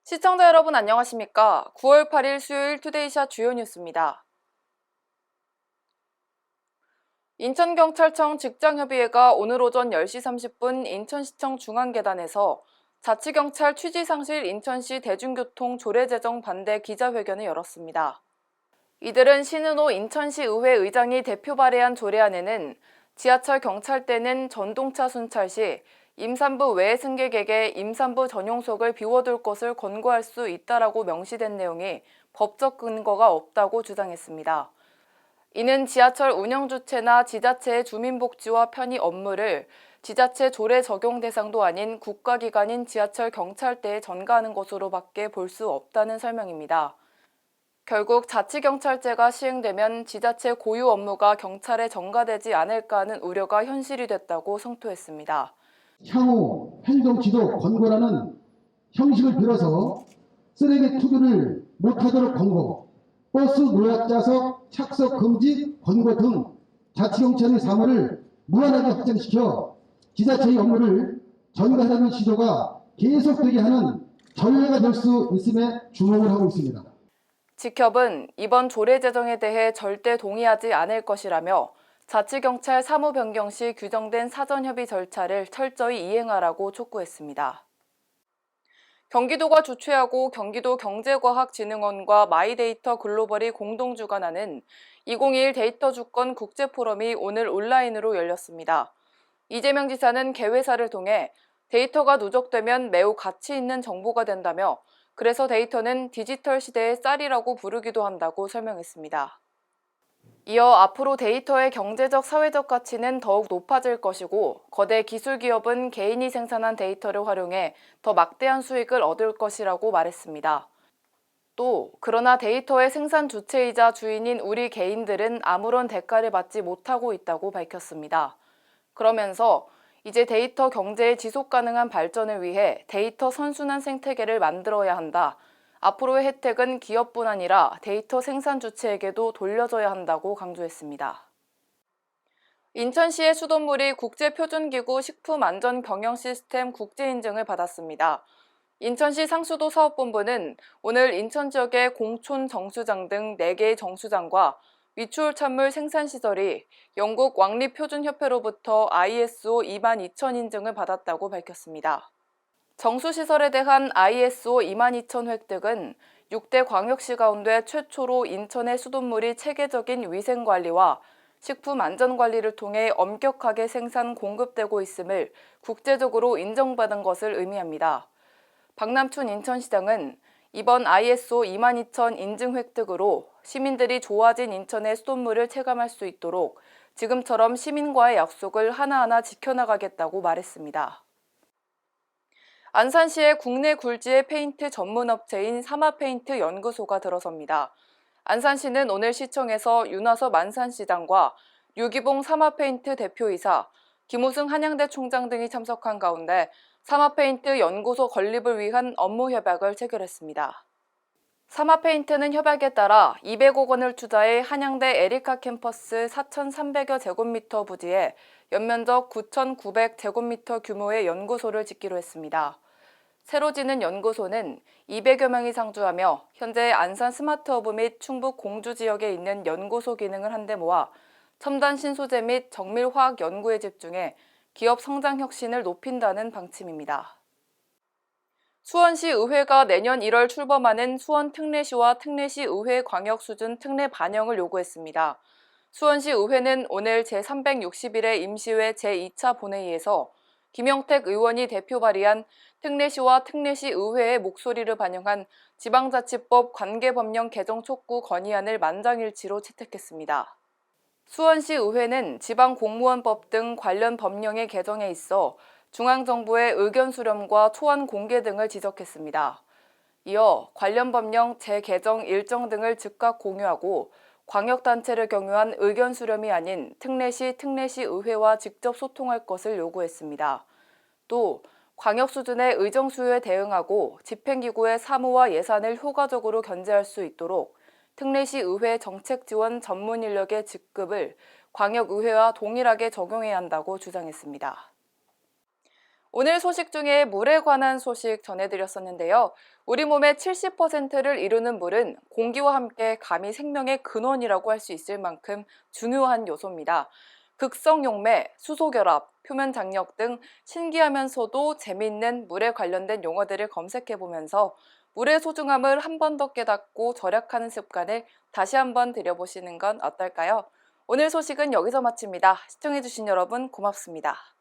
시청자 여러분 안녕하십니까? 9월 8일 수요일 투데이샷 주요 뉴스입니다. 인천경찰청 직장협의회가 오늘 오전 10시 30분 인천시청 중앙계단에서 자치경찰 취지상실 인천시 대중교통 조례제정 반대 기자회견을 열었습니다. 이들은 신은호 인천시의회 의장이 대표 발의한 조례안에는 지하철 경찰대는 전동차 순찰 시 임산부 외 승객에게 임산부 전용석을 비워둘 것을 권고할 수 있다라고 명시된 내용이 법적 근거가 없다고 주장했습니다. 이는 지하철 운영주체나 지자체의 주민복지와 편의 업무를 지자체 조례 적용 대상도 아닌 국가기관인 지하철 경찰대에 전가하는 것으로밖에 볼 수 없다는 설명입니다. 결국 자치경찰제가 시행되면 지자체 고유 업무가 경찰에 전가되지 않을까 하는 우려가 현실이 됐다고 성토했습니다. 향후 행정지도 권고라는 형식을 빌어서 쓰레기 투기를 못하도록 권고, 버스 노약자석 착석 금지 권고 등 자치경찰의 사무를 무한하게 확장시켜 지자체의 업무를 전가하는 시도가 계속되게 하는 전례가 될 수 있음에 주목을 하고 있습니다. 직협은 이번 조례 제정에 대해 절대 동의하지 않을 것이라며 자치경찰 사무 변경 시 규정된 사전협의 절차를 철저히 이행하라고 촉구했습니다. 경기도가 주최하고 경기도경제과학진흥원과 마이데이터 글로벌이 공동 주관하는 2021 데이터 주권 국제포럼이 오늘 온라인으로 열렸습니다. 이재명 지사는 개회사를 통해 데이터가 누적되면 매우 가치 있는 정보가 된다며 그래서 데이터는 디지털 시대의 쌀이라고 부르기도 한다고 설명했습니다. 이어 앞으로 데이터의 경제적, 사회적 가치는 더욱 높아질 것이고 거대 기술 기업은 개인이 생산한 데이터를 활용해 더 막대한 수익을 얻을 것이라고 말했습니다. 또 그러나 데이터의 생산 주체이자 주인인 우리 개인들은 아무런 대가를 받지 못하고 있다고 밝혔습니다. 그러면서 이제 데이터 경제의 지속 가능한 발전을 위해 데이터 선순환 생태계를 만들어야 한다. 앞으로의 혜택은 기업뿐 아니라 데이터 생산 주체에게도 돌려줘야 한다고 강조했습니다. 인천시의 수돗물이 국제표준기구 식품안전경영시스템 국제인증을 받았습니다. 인천시 상수도 사업본부는 오늘 인천 지역의 공촌 정수장 등 4개의 정수장과 위추울 찬물 생산시설이 영국 왕립표준협회로부터 ISO 22000 인증을 받았다고 밝혔습니다. 정수시설에 대한 ISO 22000 획득은 6대 광역시 가운데 최초로 인천의 수돗물이 체계적인 위생관리와 식품안전관리를 통해 엄격하게 생산 공급되고 있음을 국제적으로 인정받은 것을 의미합니다. 박남춘 인천시장은 이번 ISO 22000 인증 획득으로 시민들이 좋아진 인천의 수돗물을 체감할 수 있도록 지금처럼 시민과의 약속을 하나하나 지켜나가겠다고 말했습니다. 안산시의 국내 굴지의 페인트 전문 업체인 사마페인트 연구소가 들어섭니다. 안산시는 오늘 시청에서 윤화섭 안산시장과 류기봉 사마페인트 대표이사, 김우승 한양대 총장 등이 참석한 가운데 사마페인트 연구소 건립을 위한 업무 협약을 체결했습니다. 사마페인트는 협약에 따라 200억 원을 투자해 한양대 에리카 캠퍼스 4,300여 제곱미터 부지에 연면적 9,900제곱미터 규모의 연구소를 짓기로 했습니다. 새로 짓는 연구소는 200여 명이 상주하며 현재 안산 스마트허브 및 충북 공주 지역에 있는 연구소 기능을 한데 모아 첨단 신소재 및 정밀화학 연구에 집중해 기업 성장 혁신을 높인다는 방침입니다. 수원시 의회가 내년 1월 출범하는 수원 특례시와 특례시 의회 광역 수준 특례 반영을 요구했습니다. 수원시 의회는 오늘 제361회 임시회 제2차 본회의에서 김영택 의원이 대표 발의한 특례시와 특례시 의회의 목소리를 반영한 지방자치법 관계법령 개정 촉구 건의안을 만장일치로 채택했습니다. 수원시 의회는 지방공무원법 등 관련 법령의 개정에 있어 중앙정부의 의견 수렴과 초안 공개 등을 지적했습니다. 이어 관련 법령 재개정 일정 등을 즉각 공유하고 광역단체를 경유한 의견 수렴이 아닌 특례시 의회와 직접 소통할 것을 요구했습니다. 또 광역 수준의 의정 수요에 대응하고 집행기구의 사무와 예산을 효과적으로 견제할 수 있도록 특례시 의회 정책 지원 전문 인력의 직급을 광역의회와 동일하게 적용해야 한다고 주장했습니다. 오늘 소식 중에 물에 관한 소식 전해드렸었는데요. 우리 몸의 70%를 이루는 물은 공기와 함께 감히 생명의 근원이라고 할 수 있을 만큼 중요한 요소입니다. 극성 용매, 수소 결합, 표면 장력 등 신기하면서도 재미있는 물에 관련된 용어들을 검색해 보면서 물의 소중함을 한 번 더 깨닫고 절약하는 습관을 다시 한번 들여보시는 건 어떨까요? 오늘 소식은 여기서 마칩니다. 시청해주신 여러분 고맙습니다.